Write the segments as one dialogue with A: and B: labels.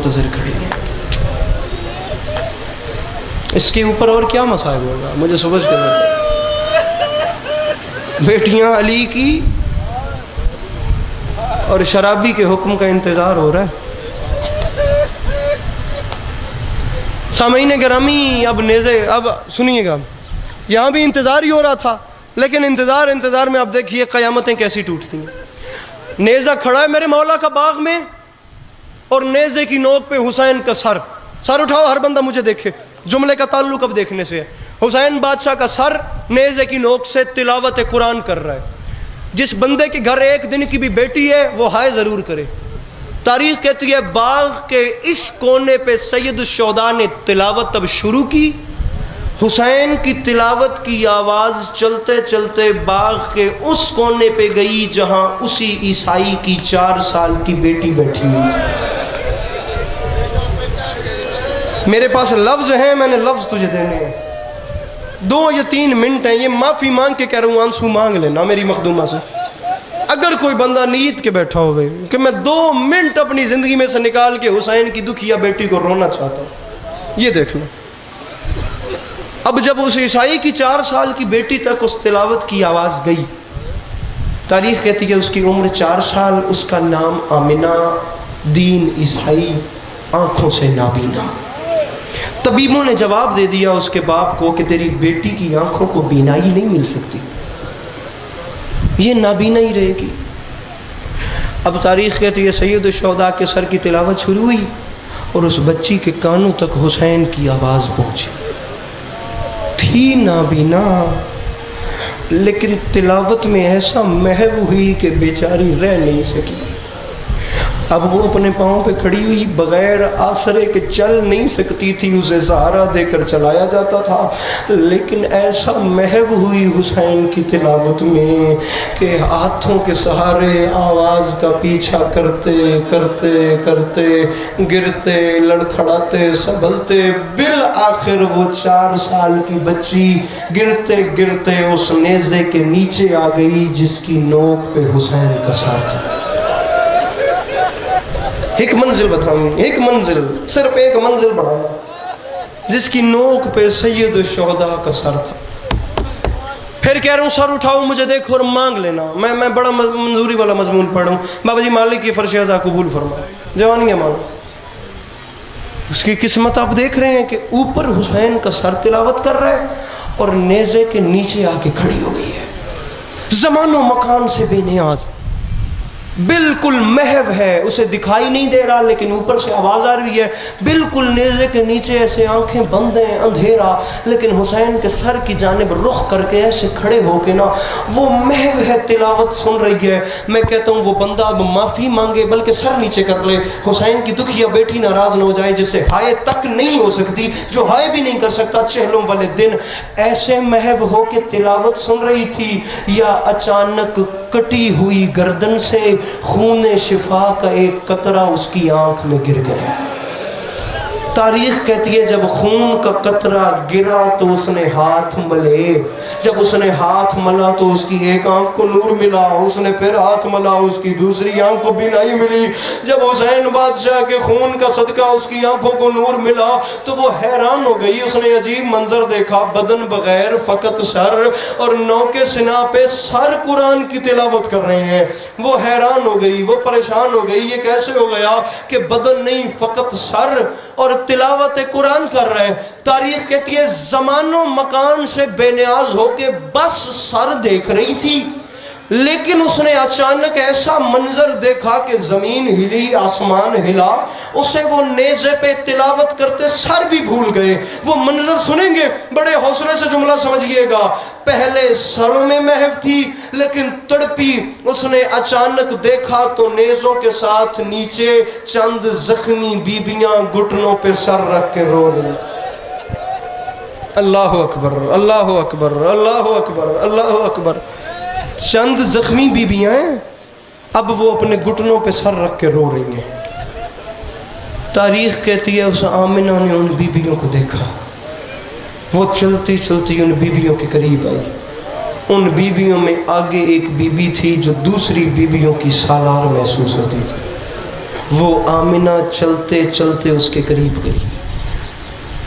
A: منتظر کھڑی ہیں. اس کے اوپر اور کیا مصائب ہوگا مجھے سمجھ کے نہیں. بیٹیاں علی کی اور شرابی کے حکم کا انتظار ہو رہا ہے. سامعین گرامی اب نیزے اب سنیے گا، یہاں بھی انتظار ہی ہو رہا تھا، لیکن انتظار میں اب دیکھیے قیامتیں کیسی ٹوٹتی ہیں. نیزہ کھڑا ہے میرے مولا کا باغ میں، اور نیزے کی نوک پہ حسین کا سر اٹھاؤ، ہر بندہ مجھے دیکھے. جملے کا تعلق اب دیکھنے سے ہے. حسین بادشاہ کا سر نیزے کی نوک سے تلاوت قرآن کر رہا ہے. جس بندے کے گھر ایک دن کی بھی بیٹی ہے وہ ہائے ضرور کرے. تاریخ کہتی ہے باغ کے اس کونے پہ سید الشہداء نے تلاوت تب شروع کی. حسین کی تلاوت کی آواز چلتے چلتے باغ کے اس کونے پہ گئی جہاں اسی عیسائی کی 4 سال کی بیٹی بیٹھی ہوئی. میرے پاس لفظ ہیں، میں نے لفظ تجھے دینے ہیں. 2 یا 3 منٹ ہیں، یہ معافی مانگ کے کہہ رہا ہوں، آنسو مانگ لینا میری مخدومہ سے. اگر کوئی بندہ نیت کے بیٹھا ہوئے کہ میں 2 منٹ اپنی زندگی میں سے نکال کے حسین کی دکھیا بیٹی کو رونا چاہتا ہوں، یہ دیکھنا. اب جب اس عیسائی کی 4 سال کی بیٹی تک اس تلاوت کی آواز گئی، تاریخ کہتی ہے اس کی عمر 4 سال، اس کا نام آمنہ، دین عیسائی، آنکھوں سے نابینا. طبیبوں نے جواب دے دیا اس کے باپ کو کہ تیری بیٹی کی آنکھوں کو بینائی نہیں مل سکتی، یہ نابینا ہی رہے گی. اب تاریخ کہتی ہے سید الشہداء کے سر کی تلاوت شروع ہوئی اور اس بچی کے کانوں تک حسین کی آواز پہنچی. تھی نابینا لیکن تلاوت میں ایسا محو ہوئی کہ بیچاری رہ نہیں سکی. اب وہ اپنے پاؤں پہ کھڑی ہوئی، بغیر آسرے کے چل نہیں سکتی تھی، اسے سہارا دے کر چلایا جاتا تھا، لیکن ایسا محو ہوئی حسین کی تلاوت میں کہ ہاتھوں کے سہارے آواز کا پیچھا کرتے کرتے کرتے گرتے لڑکھڑاتے سنبھلتے بالآخر وہ 4 سال کی بچی گرتے گرتے اس نیزے کے نیچے آ گئی جس کی نوک پہ حسین کا سر تھا. ایک منزل بتاؤں، ایک منزل، صرف ایک منزل بڑھانا، جس کی نوک پہ سید الشہداء کا سر تھا. پھر کہہ رہا ہوں سر اٹھاؤ مجھے دیکھو اور مانگ لینا. میں بڑا منظوری والا مضمون پڑھ رہا ہوں. بابا جی مالک کی فرش عزا قبول فرمائے، جوانیاں مانگو. اس کی قسمت آپ دیکھ رہے ہیں کہ اوپر حسین کا سر تلاوت کر رہا ہے اور نیزے کے نیچے آ کے کھڑی ہو گئی ہے. زمان و مکان سے بے نیاز، بالکل محو ہے، اسے دکھائی نہیں دے رہا لیکن اوپر سے آواز آ رہی ہے. بالکل نیزے کے نیچے ایسے آنکھیں بند ہیں، اندھیرا، لیکن حسین کے سر کی جانب رخ کر کے ایسے کھڑے ہو کے نا وہ محو ہے، تلاوت سن رہی ہے. میں کہتا ہوں وہ بندہ اب معافی مانگے بلکہ سر نیچے کر لے. حسین کی دکھیا بیٹی ناراض نہ ہو جائے جس سے ہائے تک نہیں ہو سکتی، جو ہائے بھی نہیں کر سکتا چہلوں والے دن. ایسے محو ہو کے تلاوت سن رہی تھی یا اچانک کٹی ہوئی گردن سے خون شفا کا ایک قطرہ اس کی آنکھ میں گر گیا. تاریخ کہتی ہے جب خون کا قطرہ گرا تو اس نے ہاتھ ملے. جب اس نے ہاتھ ملا تو اس کی ایک آنکھ کو نور ملا، اس نے پھر ہاتھ ملا، اس کی دوسری آنکھ کو بینائی ملی. جب حسین بادشاہ کے خون کا صدقہ اس کی آنکھوں کو نور ملا تو وہ حیران ہو گئی. اس نے عجیب منظر دیکھا، بدن بغیر فقط سر اور نوکے سنا پہ سر قرآن کی تلاوت کر رہے ہیں. وہ حیران ہو گئی، وہ پریشان ہو گئی، یہ کیسے ہو گیا کہ بدن نہیں فقط سر اور تلاوت قرآن کر رہے. تاریخ کہتی ہے زمان و مکان سے بے نیاز ہو کے بس سر دیکھ رہی تھی، لیکن اس نے اچانک ایسا منظر دیکھا کہ زمین ہلی، آسمان ہلا. اسے وہ نیزے پہ تلاوت کرتے سر بھی بھول گئے. وہ منظر سنیں گے بڑے حوصلے سے جملہ سمجھئے گا. پہلے سروں میں محو تھی لیکن تڑپی. اس نے اچانک دیکھا تو نیزوں کے ساتھ نیچے چند زخمی بیبیاں گھٹنوں پہ سر رکھ کے رو رہی. اللہ اکبر، اللہ اکبر، اللہ اکبر، اللہ اکبر. چند زخمی بیبیاں ہیں، اب وہ اپنے گھٹنوں پہ سر رکھ کے رو رہی ہیں. تاریخ کہتی ہے اس آمنہ نے ان بیبیوں کو دیکھا، وہ چلتی چلتی ان بیبیوں کے قریب آئی. ان بیبیوں میں آگے ایک بیوی تھی جو دوسری بیویوں کی سالار محسوس ہوتی تھی. وہ آمنہ چلتے چلتے اس کے قریب گئی.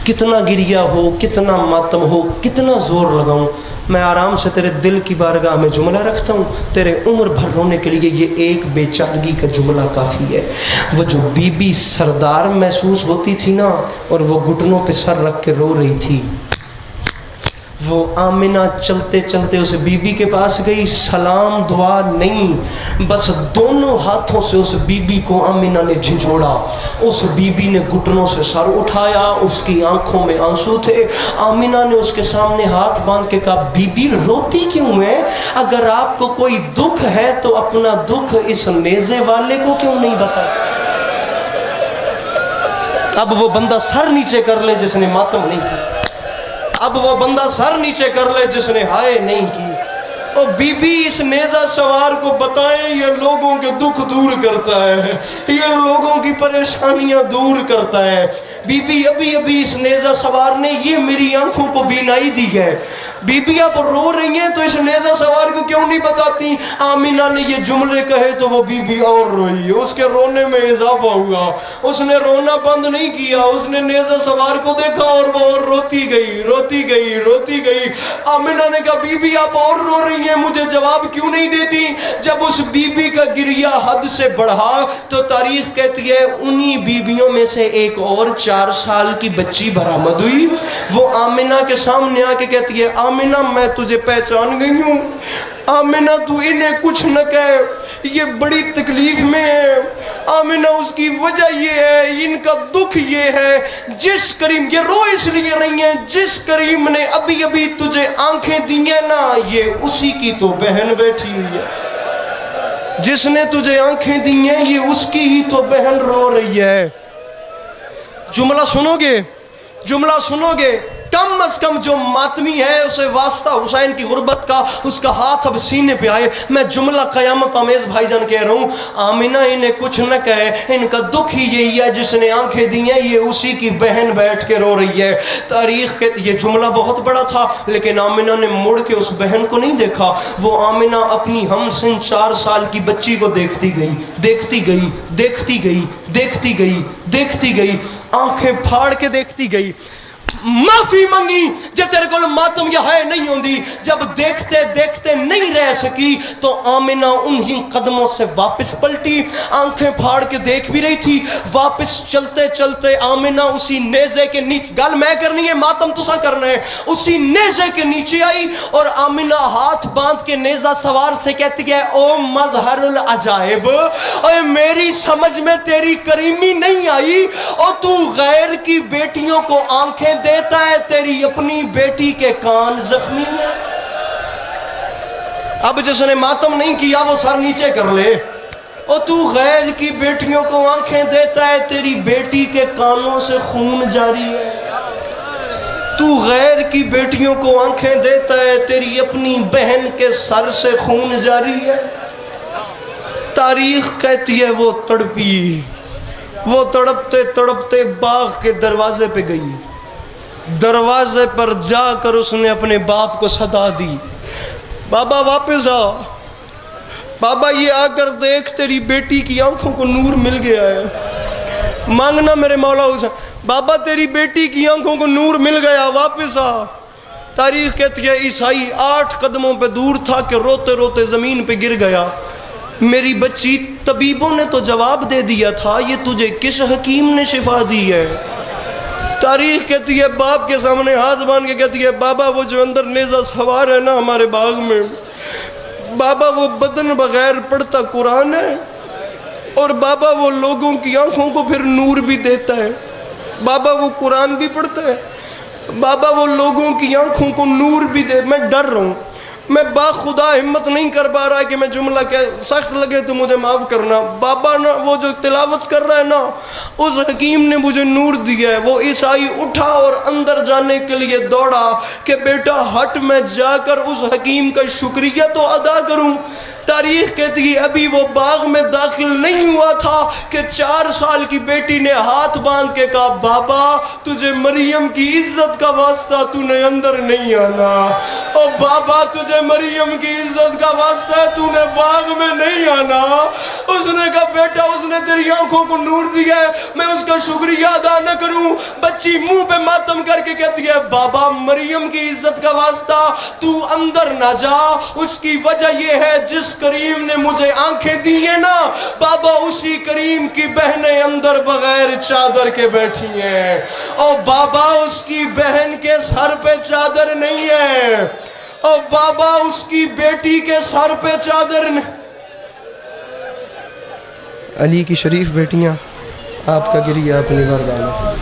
A: کتنا گریہ ہو، کتنا ماتم ہو، کتنا زور لگاؤں، میں آرام سے تیرے دل کی بارگاہ میں جملہ رکھتا ہوں. تیرے عمر بھر رونے کے لیے یہ ایک بے چارگی کا جملہ کافی ہے. وہ جو بی بی سردار محسوس ہوتی تھی نا، اور وہ گھٹنوں پہ سر رکھ کے رو رہی تھی، وہ آمنہ چلتے چلتے اس بی بی کے پاس گئی. سلام دعا نہیں، بس دونوں ہاتھوں سے اس بی بی کو آمنہ نے جھنجھوڑا. اس بی بی نے گھٹنوں سے سر اٹھایا، اس کی آنکھوں میں آنسو تھے. آمنہ نے اس کے سامنے ہاتھ باندھ کے کہا، بی بی روتی کیوں ہے؟ اگر آپ کو کوئی دکھ ہے تو اپنا دکھ اس نیزے والے کو کیوں نہیں بتایا؟ اب وہ بندہ سر نیچے کر لے جس نے ماتم نہیں کیا، اب وہ بندہ سر نیچے کر لے جس نے ہائے نہیں کی. اور بی بی اس نیزہ سوار کو بتائیں، یہ لوگوں کے دکھ دور کرتا ہے، یہ لوگوں کی پریشانیاں دور کرتا ہے. بی بی ابھی اس نیزہ سوار نے یہ میری آنکھوں کو بینائی دی ہے. بی بی اب رو رہی ہیں تو اس نیزہ سوار کو کیوں نہیں بتاتی؟ آمنہ نے یہ جملے کہے تو وہ بی بی اور روئی. اس کے رونے میں اضافہ ہوا. اس نے رونا بند نہیں کیا، اس نے نیزہ سوار کو دیکھا اور وہ اور روتی گئی روتی گئی روتی گئی. آمنہ نے کہا، بی بی آپ اور رو رہی ہیں، مجھے جواب کیوں نہیں دیتی؟ جب اس بی بی کا گریہ حد سے بڑھا تو تاریخ کہتی ہے انہی بیویوں میں سے ایک اور 4 سال کی بچی برآمد ہوئی. وہ آمنہ کے سامنے آ کے کہتی ہے، آمنہ میں تجھے پہچان گئی ہوں. آمنہ تو انہیں کچھ نہ کہے، یہ بڑی تکلیف میں ہے. آمنہ اس کی وجہ یہ ہے، ان کا دکھ یہ ہے، جس کریم، یہ رو اس لیے رہی ہیں، جس کریم نے ابھی تجھے آنکھیں دی ہیں نا، یہ اسی کی تو بہن بیٹھی ہوئی ہے. جس نے تجھے آنکھیں دی ہیں یہ اس کی ہی تو بہن رو رہی ہے. جملہ سنو گے، جملہ سنو گے، کم از کم جو ماتمی ہے اسے واسطہ حسین کی غربت کا، اس کا ہاتھ اب سینے پہ آئے. میں جملہ قیامت آمیز بھائی جان کہہ رہا ہوں، آمنہ انہیں کچھ نہ کہے، ان کا دکھ ہی یہی ہے، جس نے آنکھیں دی ہیں یہ اسی کی بہن بیٹھ کے رو رہی ہے. تاریخ کے یہ جملہ بہت بڑا تھا، لیکن آمنہ نے مڑ کے اس بہن کو نہیں دیکھا. وہ آمنہ اپنی ہم سن 4 سال کی بچی کو دیکھتی گئی دیکھتی گئی دیکھتی گئی دیکھتی گئی دیکھتی گئی، آنکھیں پھاڑ کے دیکھتی گئی. معافی مانگی جب تیرے کو ماتم یا ہے نہیں ہوندی. جب دیکھتے دیکھتے نہیں رہ سکی تو آمنہ انہی قدموں سے واپس پلٹی. آنکھیں پھاڑ کے دیکھ بھی رہی تھی، واپس چلتے چلتے آمنہ اسی نیزے کے نیچے، گل میں کرنی ہے ماتم تسا کرنا ہے، اسی نیزے کے نیچے آئی اور آمنہ ہاتھ باندھ کے نیزہ سوار سے کہتی ہے، او مظہر العجائب، اے میری سمجھ میں تیری کریمی نہیں آئی، اور تو غیر کی بیٹیوں کو آنکھیں دیتا ہے، تیری اپنی بیٹی کے کان زخمی ہیں. اب جس نے ماتم نہیں کیا وہ سر نیچے کر لے. اور تو غیر کی بیٹیوں کو آنکھیں دیتا ہے، تیری بیٹی کے کانوں سے خون جاری ہے. تو غیر کی بیٹیوں کو آنکھیں دیتا ہے، تیری اپنی بہن کے سر سے خون جاری ہے. تاریخ کہتی ہے وہ تڑپی، وہ تڑپتے تڑپتے باغ کے دروازے پہ گئی. دروازے پر جا کر اس نے اپنے باپ کو صدا دی، بابا واپس آ، بابا یہ آ کر دیکھ تیری بیٹی کی آنکھوں کو نور مل گیا ہے. مانگنا میرے مولا حسین، بابا تیری بیٹی کی آنکھوں کو نور مل گیا، واپس آ. تاریخ کہتی ہے عیسائی 8 قدموں پہ دور تھا کہ روتے روتے زمین پہ گر گیا. میری بچی، طبیبوں نے تو جواب دے دیا تھا، یہ تجھے کس حکیم نے شفا دی ہے؟ تاریخ کہتی ہے باپ کے سامنے ہاتھ باندھ کے کہتی ہے، بابا وہ جو اندر نیزہ سوار ہے نا ہمارے باغ میں، بابا وہ بدن بغیر پڑھتا قرآن ہے، اور بابا وہ لوگوں کی آنکھوں کو پھر نور بھی دیتا ہے. بابا وہ قرآن بھی پڑھتا ہے، بابا وہ لوگوں کی آنکھوں کو نور بھی دے. میں ڈر رہا ہوں، میں باخدا ہمت نہیں کر پا رہا کہ میں جملہ کہ سخت لگے تو مجھے معاف کرنا. بابا نا وہ جو تلاوت کر رہا ہے نا، اس حکیم نے مجھے نور دیا ہے. وہ عیسائی اٹھا اور اندر جانے کے لیے دوڑا کہ بیٹا ہٹ، میں جا کر اس حکیم کا شکریہ تو ادا کروں. تاریخ کہتی ہے ابھی وہ باغ میں داخل نہیں ہوا تھا کہ 4 سال کی بیٹی نے ہاتھ باندھ کے کہا بابا تجھے مریم کی عزت کا واسطہ تو نے اندر نہیں آنا، او بابا تجھے مریم کی عزت کا واسطہ ہے تو نے باغ میں نہیں آنا۔ اس نے کہا بیٹا اس نے تیری آنکھوں کو نور دیا ہے، میں اس کا شکریہ ادا نہ کروں؟ بچی منہ پہ ماتم کر کے کہتی ہے بابا مریم کی عزت کا واسطہ تو اندر نہ جا، اس کی وجہ یہ ہے جس کریم نے مجھے آنکھیں دی ہیں نا بابا اسی کریم کی بہنیں اندر بغیر چادر کے بیٹھی ہیں، اور بابا اس کی بہن کے سر پہ چادر نہیں ہے، اور بابا اس کی بیٹی کے سر پہ چادر نہیں۔ علی کی شریف بیٹیاں آپ کا گریہ اپنی گردان